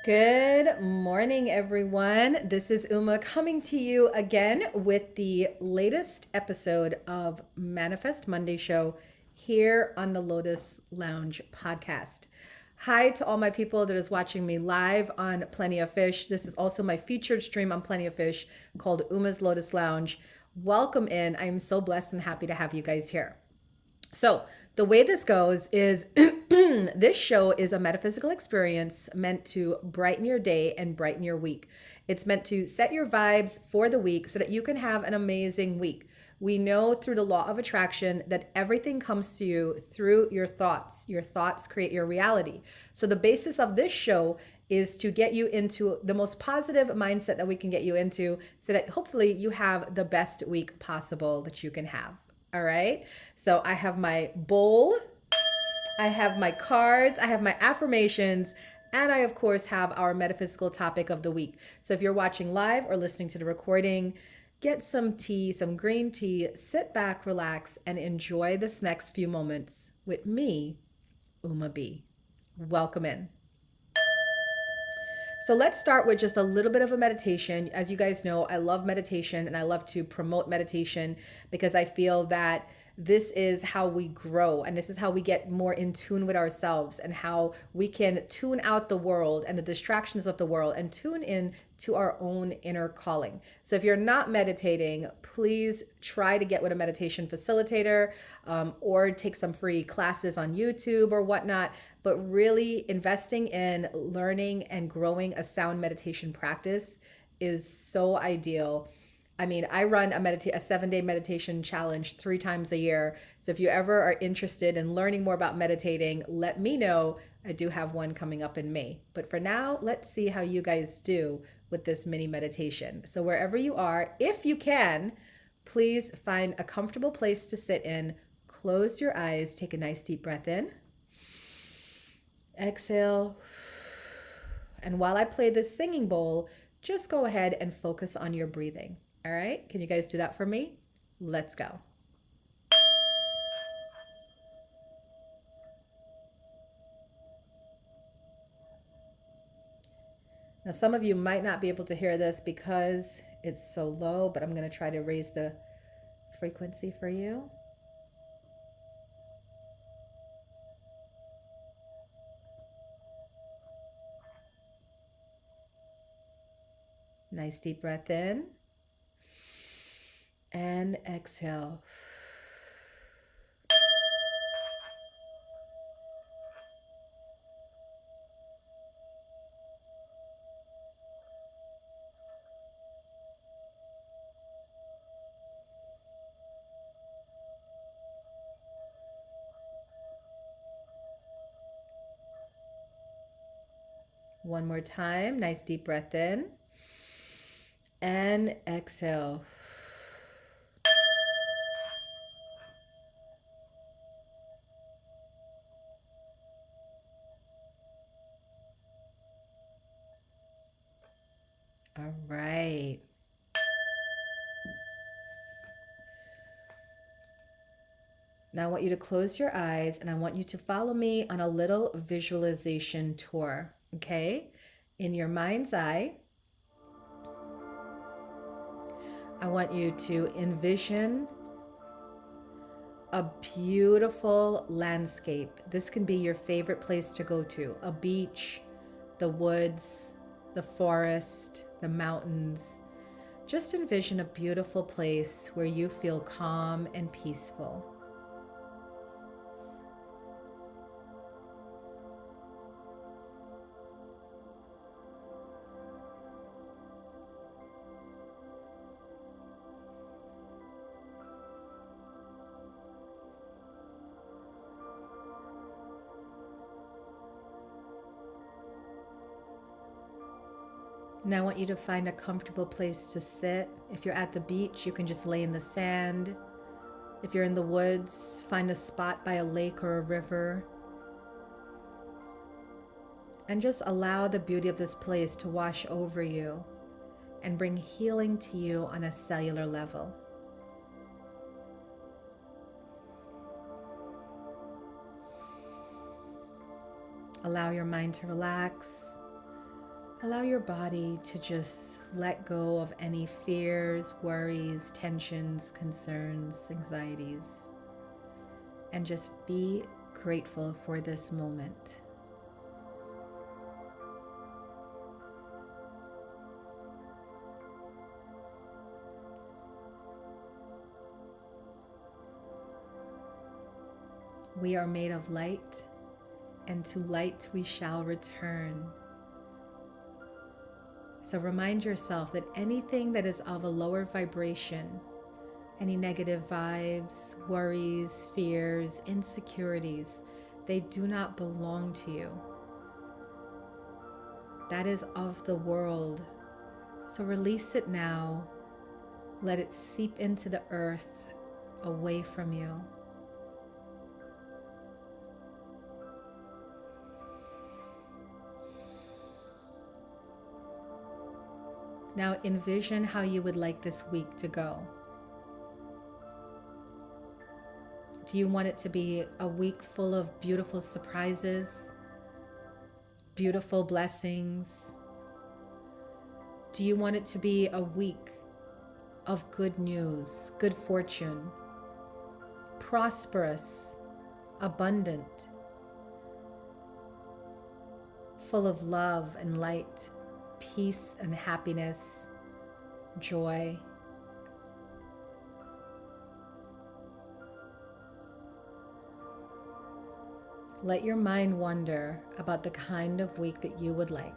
Good morning, everyone. This is Uma coming to you again with the latest episode of Manifest Monday Show here on the Lotus Lounge Podcast. Hi to all my people that is watching me live on Plenty of Fish. This is also my featured stream on Plenty of Fish called Uma's Lotus Lounge. Welcome in. I am so blessed and happy to have you guys here. So, the way this goes is this show is a metaphysical experience meant to brighten your day and brighten your week. It's meant to set your vibes for the week so that you can have an amazing week. We know through the law of attraction that everything comes to you through your thoughts. Your thoughts create your reality. So, the basis of this show is to get you into the most positive mindset that we can get you into so that hopefully you have the best week possible that you can have. All right. So I have my bowl, I have my cards, I have my affirmations, and I, of course, have our metaphysical topic of the week. So if you're watching live or listening to the recording, get some tea, some green tea, sit back, relax, and enjoy this next few moments with me, Uma B. Welcome in. So let's start with just a little bit of a meditation. As you guys know, I love meditation and I love to promote meditation because I feel that this is how we grow and this is how we get more in tune with ourselves and how we can tune out the world and the distractions of the world and tune in to our own inner calling. So if you're not meditating, please try to get with a meditation facilitator or take some free classes on YouTube or whatnot. But really investing in learning and growing a sound meditation practice is so ideal. I mean, I run a 7-day meditation challenge 3 times a year. So if you ever are interested in learning more about meditating, let me know. I do have one coming up in May. But for now, let's see how you guys do with this mini meditation. So wherever you are, if you can, please find a comfortable place to sit in. Close your eyes, take a nice deep breath in. Exhale. And while I play this singing bowl, just go ahead and focus on your breathing. All right, can you guys do that for me? Let's go. Now, some of you might not be able to hear this because it's so low, but I'm going to try to raise the frequency for you. Nice deep breath in and exhale. One more time. Nice deep breath in and exhale. All right. Now I want you to close your eyes and I want you to follow me on a little visualization tour, okay? In your mind's eye, I want you to envision a beautiful landscape. This can be your favorite place to go to, a beach, the woods, the forest, the mountains. Just envision a beautiful place where you feel calm and peaceful. Now I want you to find a comfortable place to sit. If you're at the beach, you can just lay in the sand. If you're in the woods, find a spot by a lake or a river. And just allow the beauty of this place to wash over you and bring healing to you on a cellular level. Allow your mind to relax. Allow your body to just let go of any fears, worries, tensions, concerns, anxieties, and just be grateful for this moment. We are made of light, and to light we shall return. So remind yourself that anything that is of a lower vibration, any negative vibes, worries, fears, insecurities, they do not belong to you. That is of the world. So release it now. Let it seep into the earth away from you. Now envision how you would like this week to go. Do you want it to be a week full of beautiful surprises, beautiful blessings? Do you want it to be a week of good news, good fortune, prosperous, abundant, full of love and light, peace and happiness, joy? Let your mind wander about the kind of week that you would like.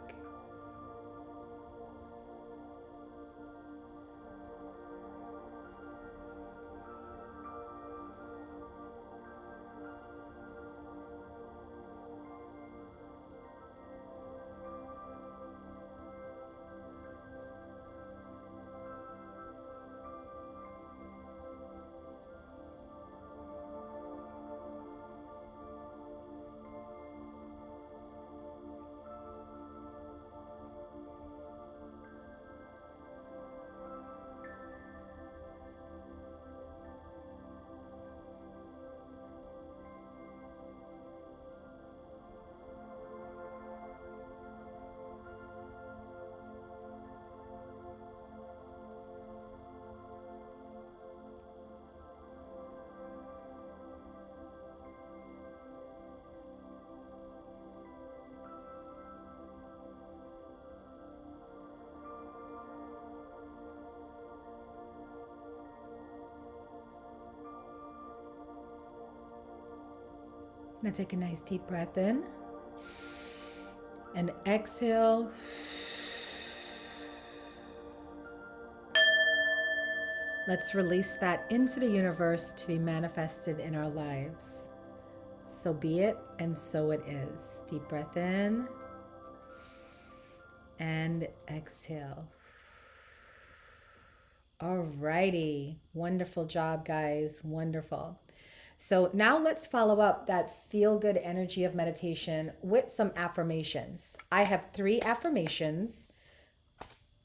Now take a nice deep breath in and exhale. Let's release that into the universe to be manifested in our lives. So be it, and so it is. Deep breath in and exhale. Alrighty. Wonderful job, guys. Wonderful. So now let's follow up that feel-good energy of meditation with some affirmations. I have 3 affirmations.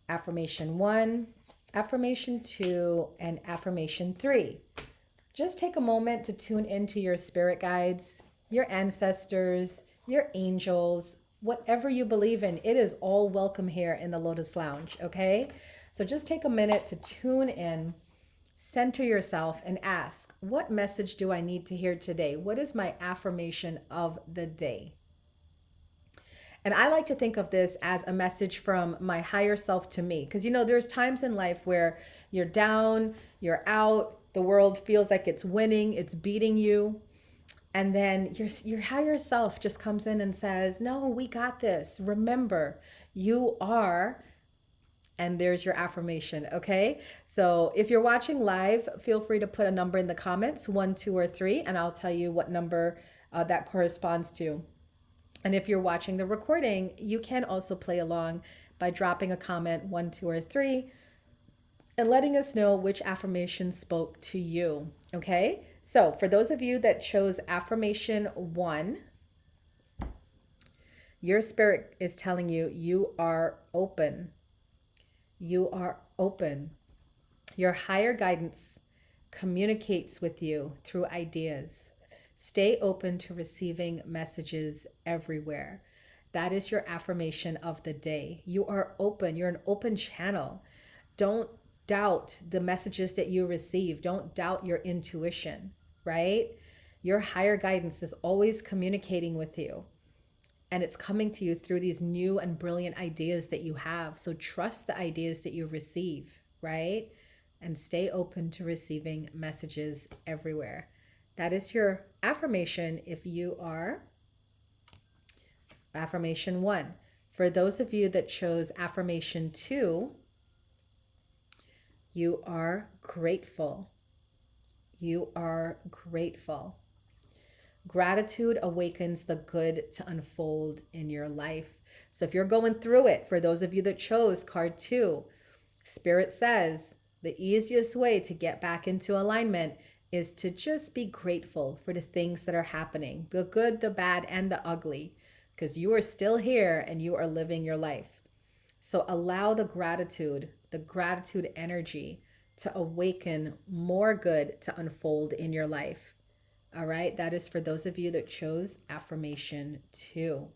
Affirmation 1, affirmation 2, and affirmation 3. Just take a moment to tune into your spirit guides, your ancestors, your angels, whatever you believe in. It is all welcome here in the Lotus Lounge, okay? So just take a minute to tune in, center yourself, and ask, what message do I need to hear today? What is my affirmation of the day? And I like to think of this as a message from my higher self to me. Because, there's times in life where you're down, you're out, the world feels like it's winning, it's beating you. And then your higher self just comes in and says, no, we got this. Remember, you are. And there's your affirmation, okay? So if you're watching live, feel free to put a number in the comments, 1, 2, or 3, and I'll tell you what number that corresponds to. And if you're watching the recording, you can also play along by dropping a comment, 1, 2, or 3, and letting us know which affirmation spoke to you, okay? So for those of you that chose affirmation 1, your spirit is telling you, you are open. You are open. Your higher guidance communicates with you through ideas. Stay open to receiving messages everywhere. That is your affirmation of the day. You are open, you're an open channel. Don't doubt the messages that you receive, don't doubt your intuition, right? Your higher guidance is always communicating with you, and it's coming to you through these new and brilliant ideas that you have. So trust the ideas that you receive, right? And stay open to receiving messages everywhere. That is your affirmation if you are affirmation 1. For those of you that chose affirmation 2, you are grateful. You are grateful. Gratitude awakens the good to unfold in your life. So if you're going through it, for those of you that chose card 2, Spirit says the easiest way to get back into alignment is to just be grateful for the things that are happening, the good, the bad, and the ugly, because you are still here and you are living your life. So allow the gratitude energy to awaken more good to unfold in your life. All right, that is for those of you that chose affirmation 2.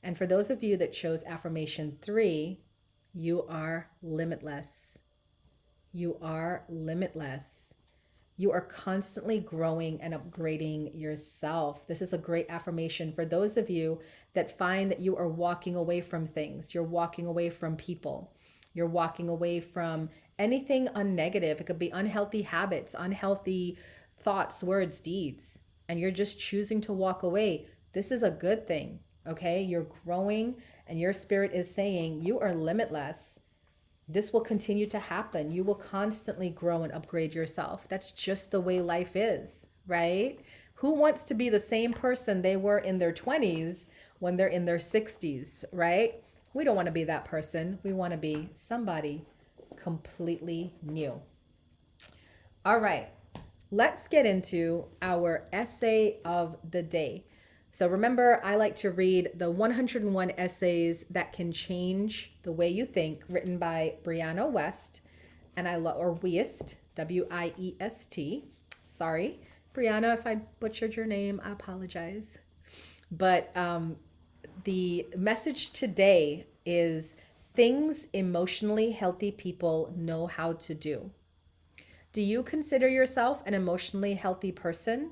And for those of you that chose affirmation 3, you are limitless. You are limitless. You are constantly growing and upgrading yourself. This is a great affirmation for those of you that find that you are walking away from things. You're walking away from people. You're walking away from anything unnegative. It could be unhealthy habits, unhealthy thoughts, words, deeds, and you're just choosing to walk away. This is a good thing, okay? You're growing, and your spirit is saying you are limitless. This will continue to happen. You will constantly grow and upgrade yourself. That's just the way life is, right? Who wants to be the same person they were in their 20s when they're in their 60s, right? We don't want to be that person. We want to be somebody completely new. All right, let's get into our essay of the day. So remember, I like to read the 101 essays that can change the way you think, written by Brianna West, and or Wiest, W-I-E-S-T. Sorry, Brianna, if I butchered your name, I apologize. But the message today is things emotionally healthy people know how to do. Do you consider yourself an emotionally healthy person?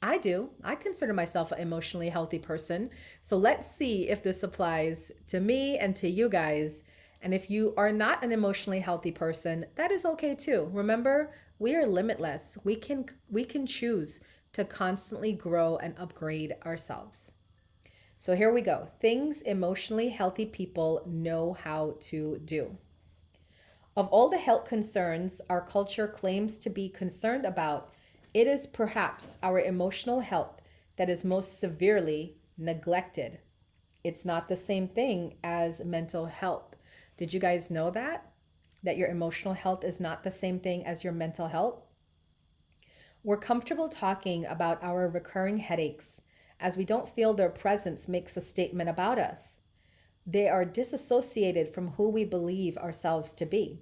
I do. I consider myself an emotionally healthy person. So let's see if this applies to me and to you guys. And if you are not an emotionally healthy person, that is okay too. Remember, we are limitless. We can choose to constantly grow and upgrade ourselves. So here we go. Things emotionally healthy people know how to do. Of all the health concerns our culture claims to be concerned about, it is perhaps our emotional health that is most severely neglected. It's not the same thing as mental health. Did you guys know that? That your emotional health is not the same thing as your mental health? We're comfortable talking about our recurring headaches as we don't feel their presence makes a statement about us. They are disassociated from who we believe ourselves to be.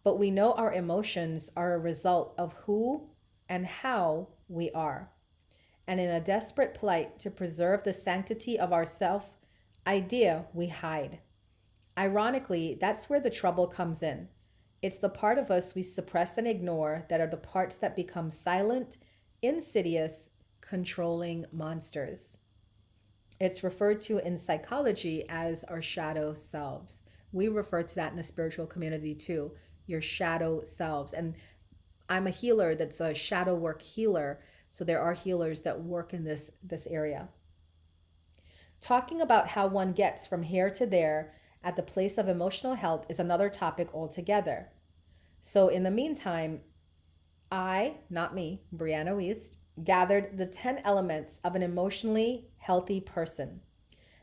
But we know our emotions are a result of who and how we are. And in a desperate plight to preserve the sanctity of our self idea, we hide. Ironically, that's where the trouble comes in. It's the part of us we suppress and ignore that are the parts that become silent, insidious, controlling monsters. It's referred to in psychology as our shadow selves. We refer to that in the spiritual community too, your shadow selves. And I'm a healer that's a shadow work healer. So there are healers that work in this area. Talking about how one gets from here to there at the place of emotional health is another topic altogether. So in the meantime, I, not me, Brianna Wiest, gathered the 10 elements of an emotionally healthy person.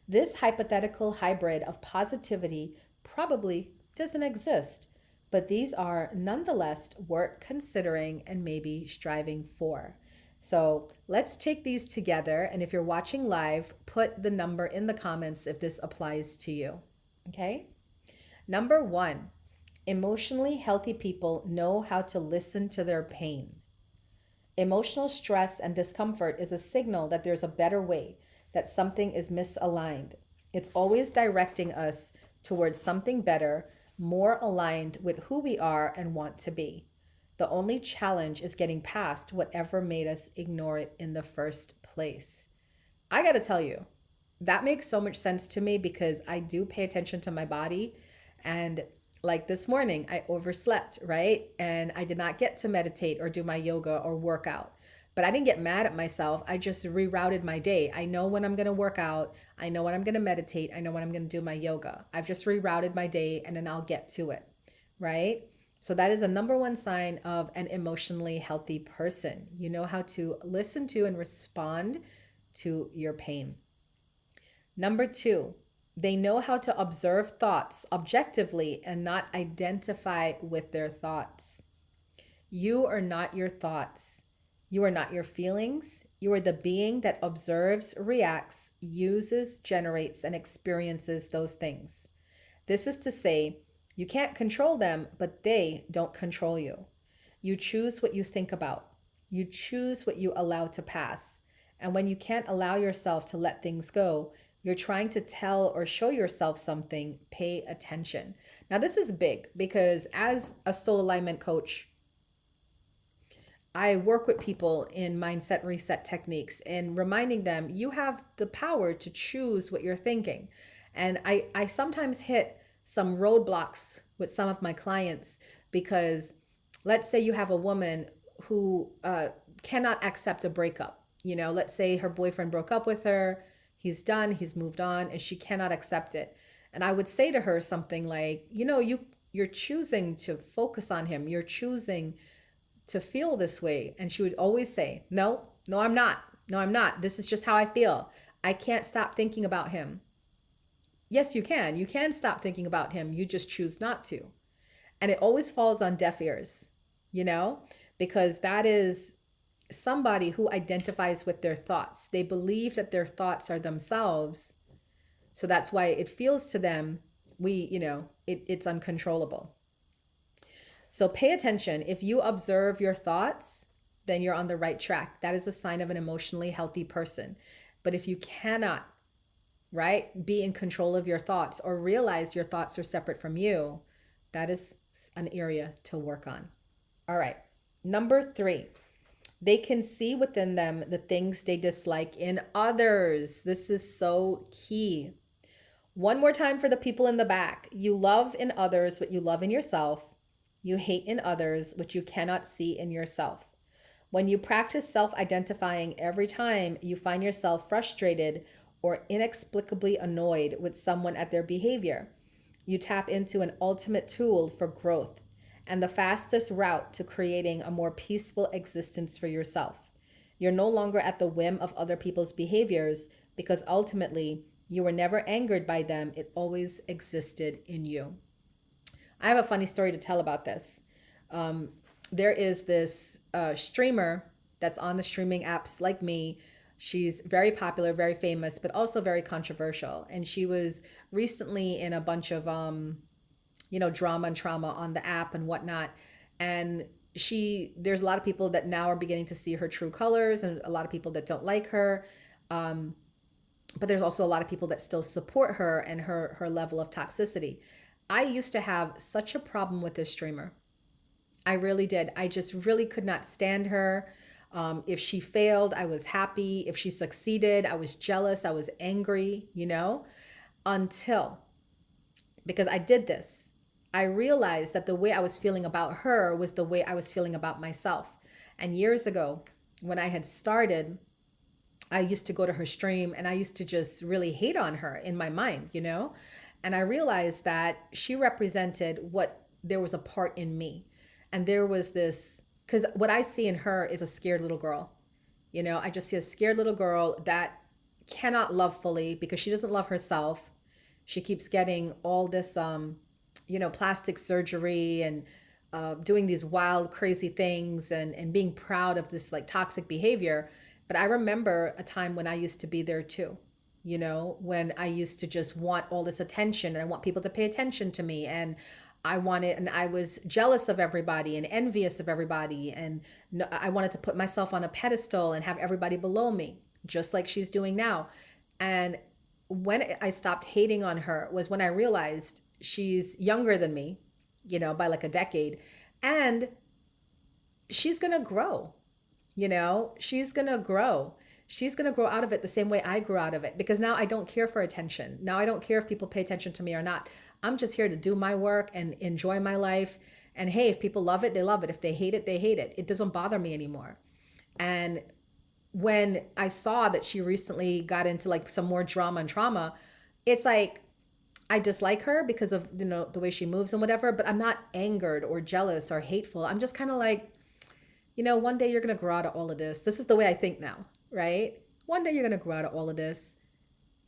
This hypothetical hybrid of positivity probably doesn't exist, but these are nonetheless worth considering and maybe striving for. So let's take these together. And if you're watching live, put the number in the comments if this applies to you. Okay? Number 1, emotionally healthy people know how to listen to their pain. Emotional stress and discomfort is a signal that there's a better way, that something is misaligned. It's always directing us towards something better, more aligned with who we are and want to be. The only challenge is getting past whatever made us ignore it in the first place. I got to tell you, that makes so much sense to me because I do pay attention to my body. And like this morning, I overslept, right? And I did not get to meditate or do my yoga or work out. But I didn't get mad at myself. I just rerouted my day. I know when I'm going to work out. I know when I'm going to meditate. I know when I'm going to do my yoga. I've just rerouted my day and then I'll get to it, right? So that is a number one sign of an emotionally healthy person. You know how to listen to and respond to your pain. Number two, they know how to observe thoughts objectively and not identify with their thoughts. You are not your thoughts. You are not your feelings. You are the being that observes, reacts, uses, generates, and experiences those things. This is to say, you can't control them, but they don't control you. You choose what you think about. You choose what you allow to pass. And when you can't allow yourself to let things go, you're trying to tell or show yourself something, pay attention. Now, this is big because as a soul alignment coach, I work with people in mindset reset techniques and reminding them you have the power to choose what you're thinking. And I sometimes hit some roadblocks with some of my clients because let's say you have a woman who cannot accept a breakup. You know, let's say her boyfriend broke up with her, he's done, he's moved on, and she cannot accept it. And I would say to her something like, you know, you're choosing to focus on him. You're choosing to feel this way. And she would always say, no, no, I'm not. No, I'm not. This is just how I feel. I can't stop thinking about him. Yes, you can. You can stop thinking about him. You just choose not to. And it always falls on deaf ears, you know, because that is somebody who identifies with their thoughts. They believe that their thoughts are themselves. So that's why it feels to them, it's uncontrollable. So pay attention. If you observe your thoughts, then you're on the right track. That is a sign of an emotionally healthy person. But if you cannot, right, be in control of your thoughts or realize your thoughts are separate from you, that is an area to work on. All right. Number three, they can see within them the things they dislike in others. This is so key. One more time for the people in the back. You love in others what you love in yourself. You hate in others what you cannot see in yourself. When you practice self-identifying every time you find yourself frustrated or inexplicably annoyed with someone at their behavior, you tap into an ultimate tool for growth and the fastest route to creating a more peaceful existence for yourself. You're no longer at the whim of other people's behaviors because ultimately you were never angered by them. It always existed in you. I have a funny story to tell about this. There is this streamer that's on the streaming apps like me. She's very popular, very famous, but also very controversial. And she was recently in a bunch of, drama and trauma on the app and whatnot. And there's a lot of people that now are beginning to see her true colors and a lot of people that don't like her. But there's also a lot of people that still support her and her level of toxicity. I used to have such a problem with this streamer. I really did. I just really could not stand her. If she failed, I was happy. If she succeeded, I was jealous. I was angry, because I did this. I realized that the way I was feeling about her was the way I was feeling about myself. And years ago, when I had started, I used to go to her stream and I used to just really hate on her in my mind, And I realized that she represented there was a part in me. And there was this, because what I see in her is a scared little girl. I just see a scared little girl that cannot love fully because she doesn't love herself. She keeps getting all this, plastic surgery and doing these wild, crazy things and being proud of this like toxic behavior. But I remember a time when I used to be there too. When I used to just want all this attention and I want people to pay attention to me and I was jealous of everybody and envious of everybody. And I wanted to put myself on a pedestal and have everybody below me, just like she's doing now. And when I stopped hating on her was when I realized she's younger than me, by like a decade. And she's going to grow. She's going to grow. She's going to grow out of it the same way I grew out of it, because now I don't care for attention. Now I don't care if people pay attention to me or not. I'm just here to do my work and enjoy my life. And hey, if people love it, they love it. If they hate it, they hate it. It doesn't bother me anymore. And when I saw that she recently got into like some more drama and trauma, it's like I dislike her because of the way she moves and whatever, but I'm not angered or jealous or hateful. I'm just kind of like, one day you're going to grow out of all of this. This is the way I think now, right? One day you're going to grow out of all of this.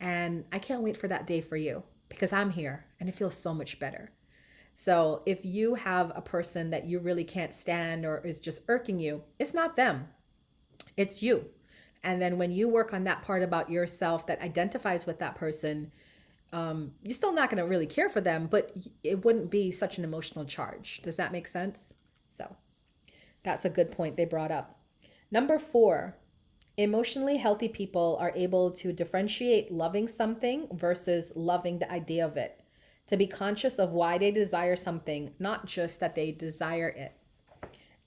And I can't wait for that day for you, because I'm here and it feels so much better. So if you have a person that you really can't stand or is just irking you, it's not them, it's you. And then when you work on that part about yourself that identifies with that person, you're still not going to really care for them, but it wouldn't be such an emotional charge. Does that make sense? So that's a good point they brought up. Number 4, emotionally healthy people are able to differentiate loving something versus loving the idea of it, to be conscious of why they desire something, not just that they desire it.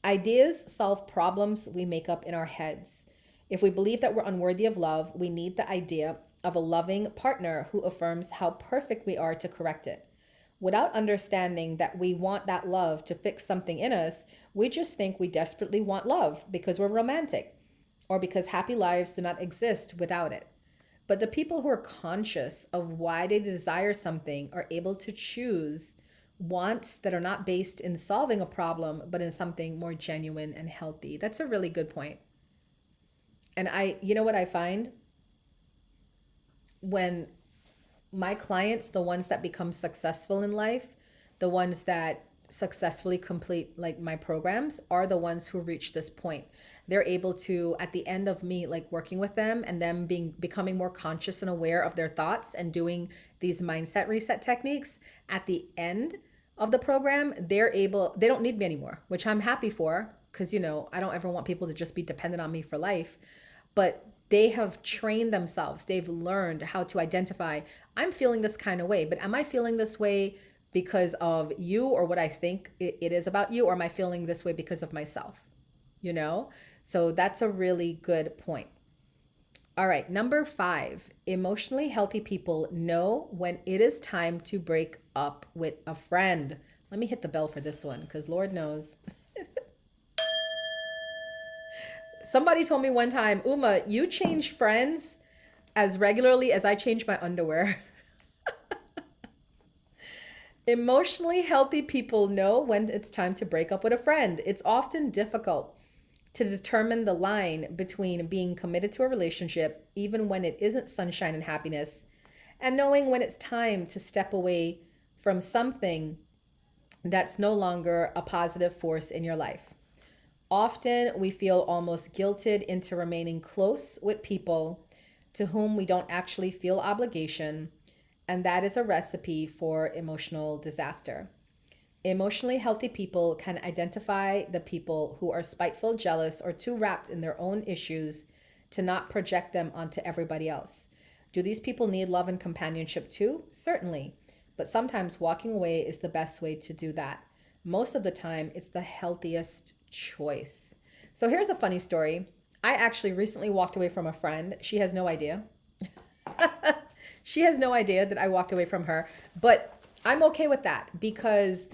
Ideas solve problems we make up in our heads. If we believe that we're unworthy of love, we need the idea of a loving partner who affirms how perfect we are to correct it. Without understanding that we want that love to fix something in us, we just think we desperately want love because we're romantic or because happy lives do not exist without it. But the people who are conscious of why they desire something are able to choose wants that are not based in solving a problem, but in something more genuine and healthy. That's a really good point. And you know what I find? When my clients, the ones that become successful in life, the ones that successfully complete like my programs, are the ones who reach this point. They're able to, at the end of me like working with them and them becoming more conscious and aware of their thoughts and doing these mindset reset techniques, at the end of the program, they don't need me anymore, which I'm happy for, because I don't ever want people to just be dependent on me for life. But they have trained themselves. They've learned how to identify, I'm feeling this kind of way, but am I feeling this way because of you or what I think it is about you? Or am I feeling this way because of myself? So that's a really good point. All right, number 5, emotionally healthy people know when it is time to break up with a friend. Let me hit the bell for this one, because Lord knows. Somebody told me one time, Uma, you change friends as regularly as I change my underwear. Emotionally healthy people know when it's time to break up with a friend. It's often difficult to determine the line between being committed to a relationship, even when it isn't sunshine and happiness, and knowing when it's time to step away from something that's no longer a positive force in your life. Often we feel almost guilted into remaining close with people to whom we don't actually feel obligation, and that is a recipe for emotional disaster. Emotionally healthy people can identify the people who are spiteful, jealous, or too wrapped in their own issues to not project them onto everybody else. Do these people need love and companionship too? Certainly. But sometimes walking away is the best way to do that. Most of the time, it's the healthiest choice. So here's a funny story. I actually recently walked away from a friend. She has no idea. She has no idea that I walked away from her, but I'm okay with that because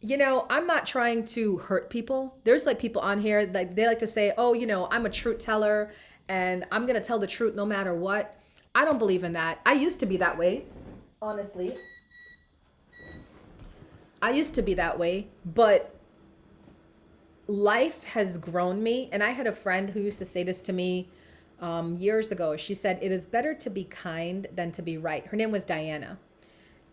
I'm not trying to hurt people. There's like people on here that they like to say, oh, I'm a truth teller and I'm going to tell the truth no matter what. I don't believe in that. I used to be that way, honestly. I used to be that way, but life has grown me. And I had a friend who used to say this to me years ago. She said, it is better to be kind than to be right. Her name was Diana.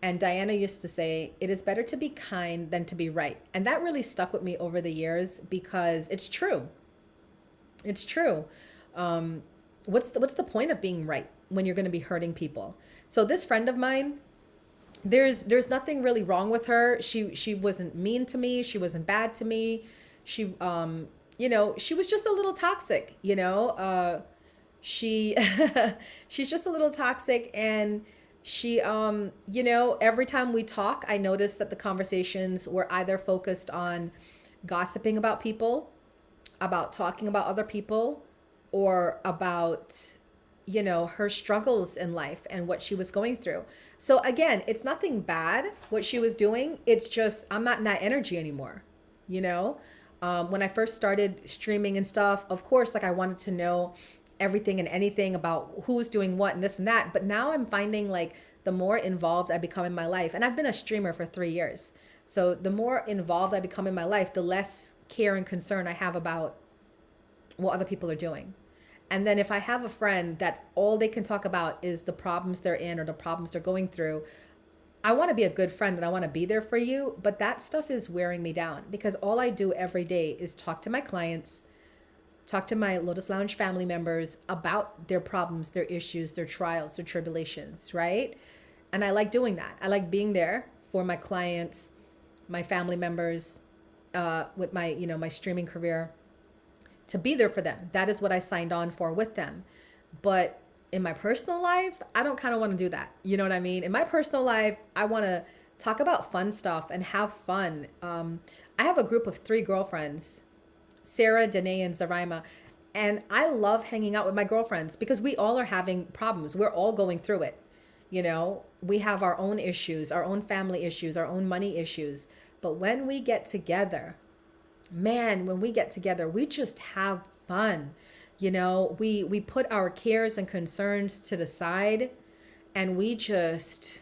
And Diana used to say, it is better to be kind than to be right. And that really stuck with me over the years because it's true. It's true. What's the point of being right when you're going to be hurting people? So this friend of mine, there's nothing really wrong with her. She wasn't mean to me. She wasn't bad to me. She was just a little toxic, She she's just a little toxic, and she every time we talk, I notice that the conversations were either focused on gossiping about people, about talking about other people, or about her struggles in life and what she was going through. So again, it's nothing bad what she was doing. It's just I'm not in that energy anymore. You know, when I first started streaming and stuff, of course, like I wanted to know everything and anything about who's doing what and this and that. But now I'm finding like the more involved I become in my life, and I've been a streamer for 3 years. So the more involved I become in my life, the less care and concern I have about what other people are doing. And then if I have a friend that all they can talk about is the problems they're in or the problems they're going through, I want to be a good friend and I want to be there for you. But that stuff is wearing me down because all I do every day is talk to my clients, talk to my Lotus Lounge family members about their problems, their issues, their trials, their tribulations, right? And I like doing that. I like being there for my clients, my family members, with my, my streaming career, to be there for them. That is what I signed on for with them. But in my personal life, I don't kind of want to do that. You know what I mean? In my personal life, I want to talk about fun stuff and have fun. I have a group of 3 girlfriends, Sarah, Danae, and Zaraima. And I love hanging out with my girlfriends because we all are having problems. We're all going through it. We have our own issues, our own family issues, our own money issues. But when we get together, man, when we get together, we just have fun. We put our cares and concerns to the side and we just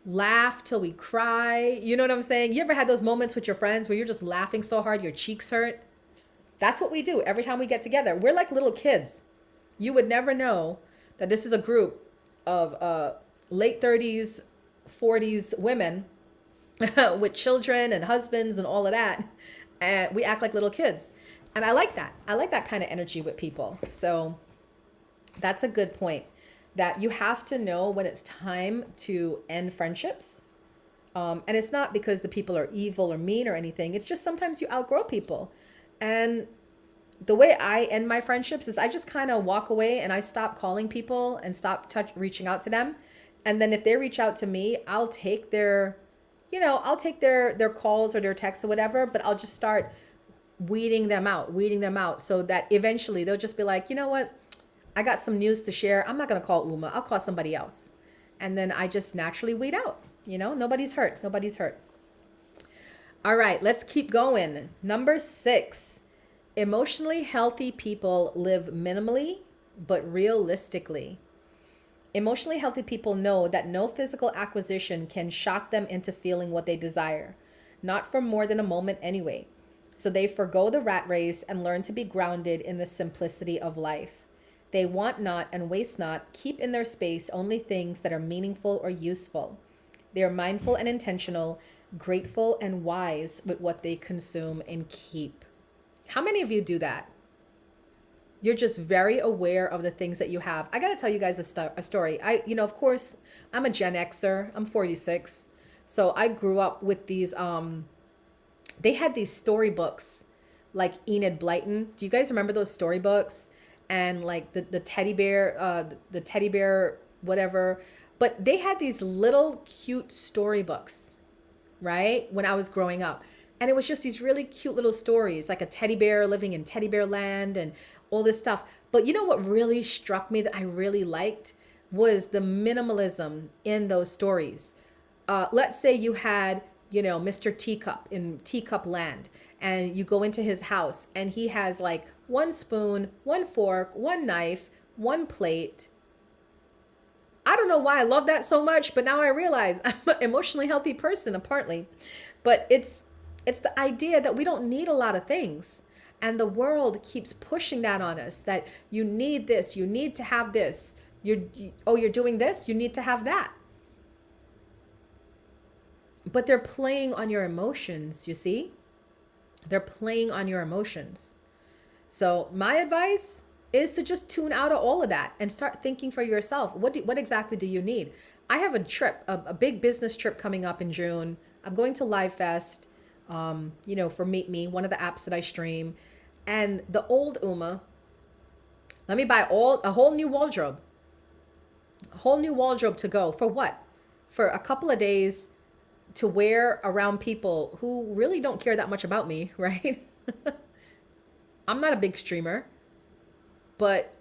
laugh till we cry. You know what I'm saying? You ever had those moments with your friends where you're just laughing so hard your cheeks hurt? That's what we do every time we get together. We're like little kids. You would never know that this is a group of late 30s, 40s women with children and husbands and all of that. And we act like little kids. And I like that. I like that kind of energy with people. So that's a good point, that you have to know when it's time to end friendships. And it's not because the people are evil or mean or anything. It's just sometimes you outgrow people. And the way I end my friendships is I just kind of walk away and I stop calling people and stop reaching out to them. And then if they reach out to me, I'll take I'll take their calls or their texts or whatever, but I'll just start weeding them out so that eventually they'll just be like, you know what? I got some news to share. I'm not going to call Uma. I'll call somebody else. And then I just naturally weed out. Nobody's hurt. Nobody's hurt. All right, let's keep going. Number 6, emotionally healthy people live minimally, but realistically. Emotionally healthy people know that no physical acquisition can shock them into feeling what they desire, not for more than a moment anyway. So they forgo the rat race and learn to be grounded in the simplicity of life. They want not and waste not, keep in their space only things that are meaningful or useful. They are mindful and intentional, grateful and wise with what they consume and keep. How many of you do that? You're just very aware of the things that you have. I got to tell you guys a story. Of course, I'm a Gen Xer. I'm 46. So I grew up with these, they had these storybooks like Enid Blyton. Do you guys remember those storybooks? And like the teddy bear, the teddy bear, whatever. But they had these little cute storybooks, right? When I was growing up. And it was just these really cute little stories, like a teddy bear living in teddy bear land and all this stuff. But you know what really struck me that I really liked was the minimalism in those stories. Let's say you had, Mr. Teacup in Teacup Land, and you go into his house and he has like one spoon, one fork, one knife, one plate. I don't know why I love that so much, but now I realize I'm an emotionally healthy person, apparently. But it's the idea that we don't need a lot of things. And the world keeps pushing that on us, that you need this, you need to have this. You're doing this, you need to have that. But they're playing on your emotions, you see? They're playing on your emotions. So my advice is to just tune out of all of that and start thinking for yourself. What exactly do you need? I have a trip, a big business trip coming up in June. I'm going to Live Fest. For Meet Me, one of the apps that I stream. And the old Uma, Let me buy a whole new wardrobe, a whole new wardrobe to go. For what? For a couple of days to wear around people who really don't care that much about me, right? I'm not a big streamer, but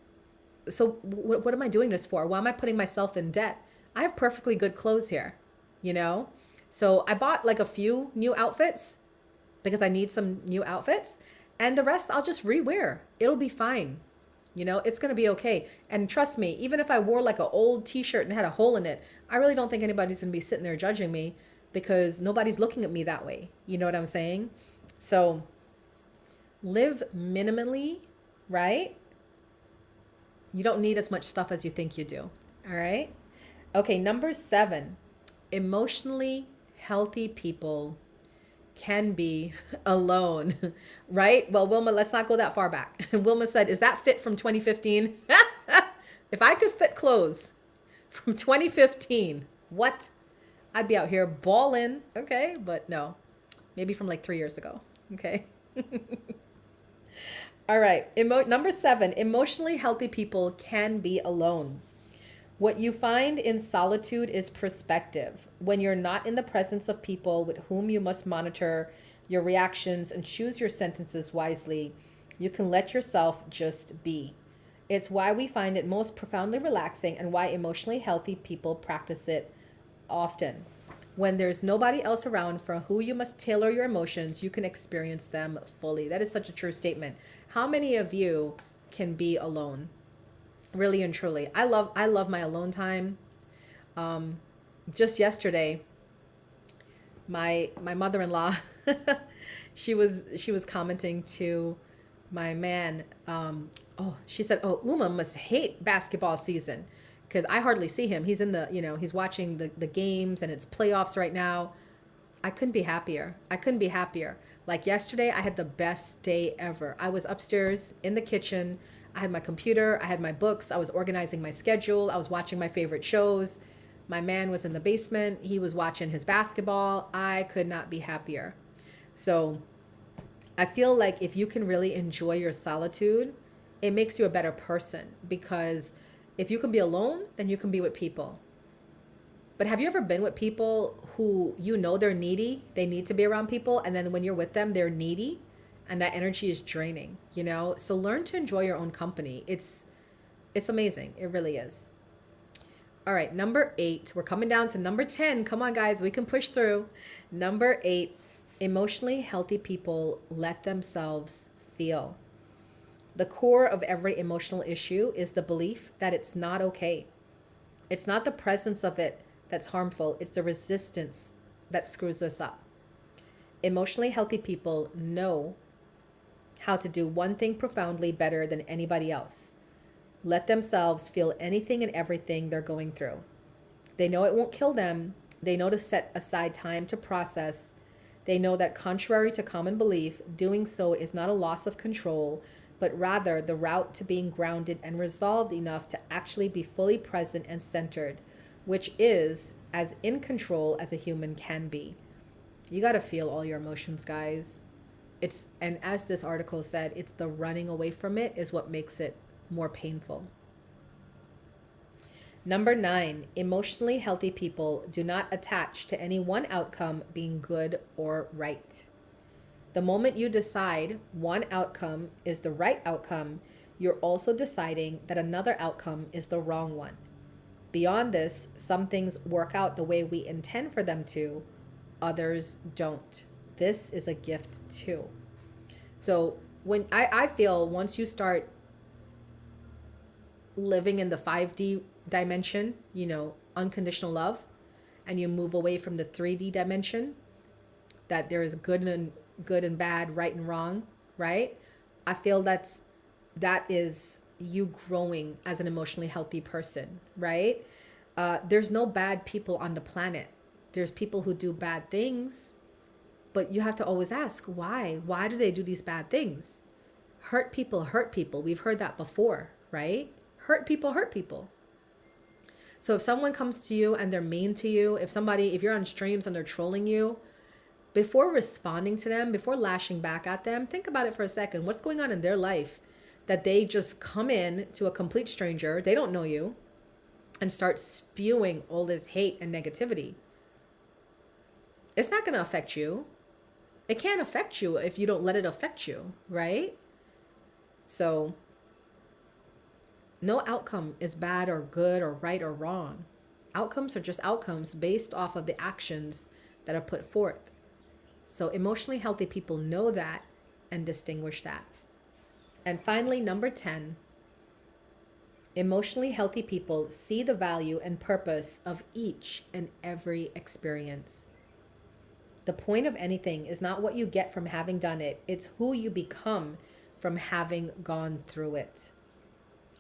so what am I doing this for? Why am I putting myself in debt? I have perfectly good clothes here, you know? So I bought like a few new outfits because I need some new outfits, and the rest I'll just rewear. It'll be fine. You know, it's going to be okay. And trust me, even if I wore like an old t-shirt and had a hole in it, I really don't think anybody's going to be sitting there judging me because nobody's looking at me that way. You know what I'm saying? So live minimally, right? You don't need as much stuff as you think you do. All right. Okay. Number 7, emotionally healthy people can be alone, right? Well, Wilma, let's not go that far back. Wilma said, is that fit from 2015? If I could fit clothes from 2015, what? I'd be out here balling. Okay. But no, maybe from like 3 years ago. Okay. All right. Number 7, emotionally healthy people can be alone. What you find in solitude is perspective. When you're not in the presence of people with whom you must monitor your reactions and choose your sentences wisely, you can let yourself just be. It's why we find it most profoundly relaxing and why emotionally healthy people practice it often. When there's nobody else around for who you must tailor your emotions, you can experience them fully. That is such a true statement. How many of you can be alone? Really and truly. I love my alone time. Just yesterday, my mother-in-law, she was commenting to my man. Oh, she said, "Oh, Uma must hate basketball season because I hardly see him. He's in the, he's watching the games and it's playoffs right now." I couldn't be happier. I couldn't be happier. Like yesterday, I had the best day ever. I was upstairs in the kitchen. I had my computer. I had my books. I was organizing my schedule. I was watching my favorite shows. My man was in the basement. He was watching his basketball. I could not be happier. So I feel like if you can really enjoy your solitude, it makes you a better person because if you can be alone, then you can be with people. But have you ever been with people who they're needy, they need to be around people, and then when you're with them, they're needy, and that energy is draining, So learn to enjoy your own company. It's amazing. It really is. All right, number 8. We're coming down to number 10. Come on, guys, we can push through. Number 8, emotionally healthy people let themselves feel. The core of every emotional issue is the belief that it's not okay. It's not the presence of it that's harmful. It's the resistance that screws us up. Emotionally healthy people know how to do one thing profoundly better than anybody else. Let themselves feel anything and everything they're going through. They know it won't kill them. They know to set aside time to process. They know that contrary to common belief, doing so is not a loss of control, but rather the route to being grounded and resolved enough to actually be fully present and centered, which is as in control as a human can be. You got to feel all your emotions, guys. And as this article said, it's the running away from it is what makes it more painful. Number 9, emotionally healthy people do not attach to any one outcome being good or right. The moment you decide one outcome is the right outcome, you're also deciding that another outcome is the wrong one. Beyond this, some things work out the way we intend for them to, others don't. This is a gift too. So when I feel once you start living in the 5D dimension, unconditional love, and you move away from the 3D dimension, that there is good and bad, right and wrong, right? I feel that is you growing as an emotionally healthy person, right? There's no bad people on the planet. There's people who do bad things, but you have to always ask why. Why do they do these bad things? Hurt people hurt people. We've heard that before, right? Hurt people hurt people. So if someone comes to you and they're mean to you, if you're on streams and they're trolling you, before responding to them, before lashing back at them, think about it for a second. What's going on in their life that they just come in to a complete stranger, they don't know you, and start spewing all this hate and negativity. It's not going to affect you. It can't affect you if you don't let it affect you, right? So no outcome is bad or good or right or wrong. Outcomes are just outcomes based off of the actions that are put forth. So emotionally healthy people know that and distinguish that. And finally, number 10, emotionally healthy people see the value and purpose of each and every experience. The point of anything is not what you get from having done it, it's who you become from having gone through it.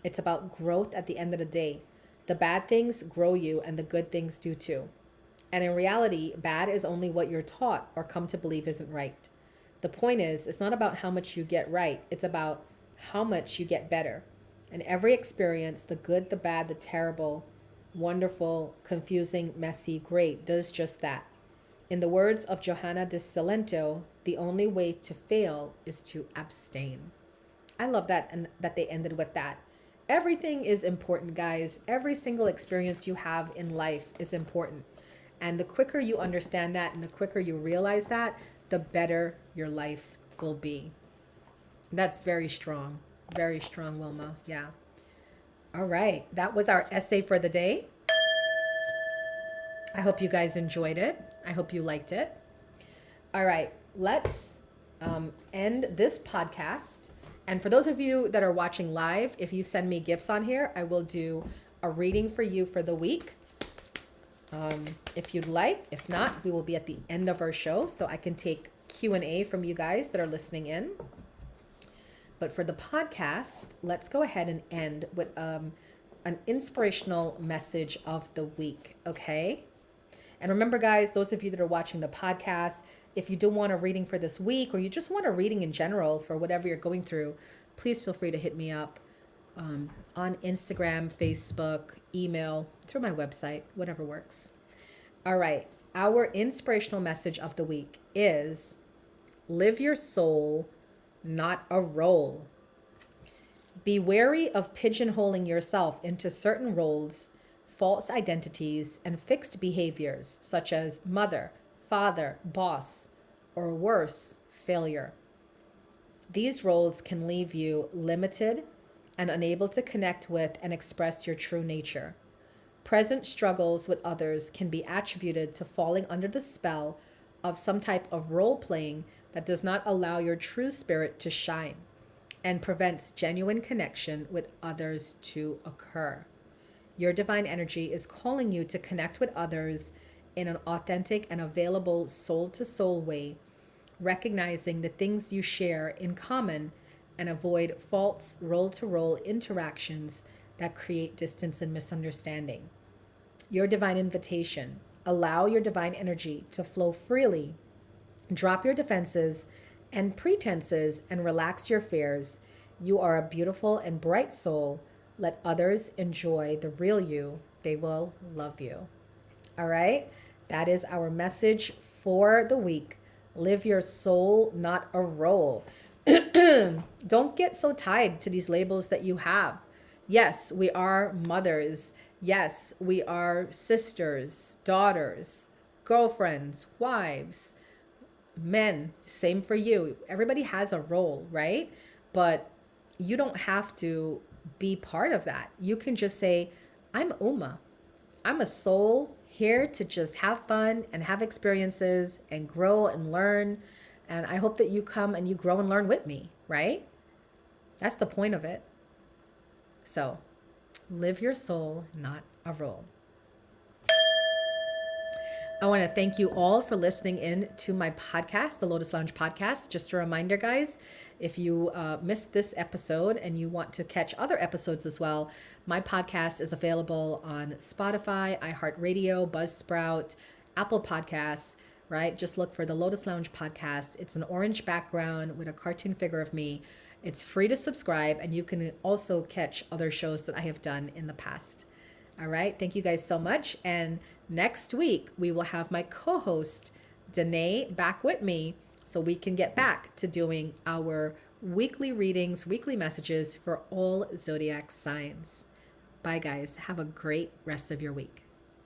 It's about growth at the end of the day. The bad things grow you and the good things do too. And in reality, bad is only what you're taught or come to believe isn't right. The point is, it's not about how much you get right, it's about how much you get better. And every experience, the good, the bad, the terrible, wonderful, confusing, messy, great, does just that. In the words of Johanna de Salento, the only way to fail is to abstain. I love that, and that they ended with that. Everything is important, guys. Every single experience you have in life is important. And the quicker you understand that and the quicker you realize that, the better your life will be. That's very strong. Very strong, Wilma. Yeah. All right. That was our essay for the day. I hope you guys enjoyed it. I hope you liked it. All right. Let's end this podcast. And for those of you that are watching live, if you send me gifts on here, I will do a reading for you for the week. If you'd like. If not, we will be at the end of our show so I can take Q&A from you guys that are listening in. But for the podcast, let's go ahead and end with an inspirational message of the week, okay? And remember, guys, those of you that are watching the podcast, if you do want a reading for this week or you just want a reading in general for whatever you're going through, please feel free to hit me up on Instagram, Facebook, email, through my website, whatever works. All right. Our inspirational message of the week is live your soul, not a role. Be wary of pigeonholing yourself into certain roles, false identities, and fixed behaviors such as mother, father, boss, or worse, failure. These roles can leave you limited and unable to connect with and express your true nature. Present struggles with others can be attributed to falling under the spell of some type of role playing that does not allow your true spirit to shine and prevents genuine connection with others to occur. Your divine energy is calling you to connect with others in an authentic and available soul-to-soul way, recognizing the things you share in common and avoid false role-to-role interactions that create distance and misunderstanding. Your divine invitation: allow your divine energy to flow freely. Drop your defenses and pretenses and relax your fears. You are a beautiful and bright soul. Let others enjoy the real you. They will love you. All right? That is our message for the week. Live your soul, not a role. Don't get so tied to these labels that you have. Yes, we are mothers. Yes, we are sisters, daughters, girlfriends, wives, men. Same for you. Everybody has a role, right? But you don't have to be part of that. You can just say, I'm Uma. I'm a soul here to just have fun and have experiences and grow and learn. And I hope that you come and you grow and learn with me, right? That's the point of it. So live your soul, not a role. I want to thank you all for listening in to my podcast, the Lotus Lounge Podcast. Just a reminder, guys, if you missed this episode and you want to catch other episodes as well, my podcast is available on Spotify, iHeartRadio, Buzzsprout, Apple Podcasts, right? Just look for the Lotus Lounge Podcast. It's an orange background with a cartoon figure of me. It's free to subscribe, and you can also catch other shows that I have done in the past. All right. Thank you guys so much. And next week, we will have my co-host, Danae, back with me so we can get back to doing our weekly readings, weekly messages for all zodiac signs. Bye, guys. Have a great rest of your week.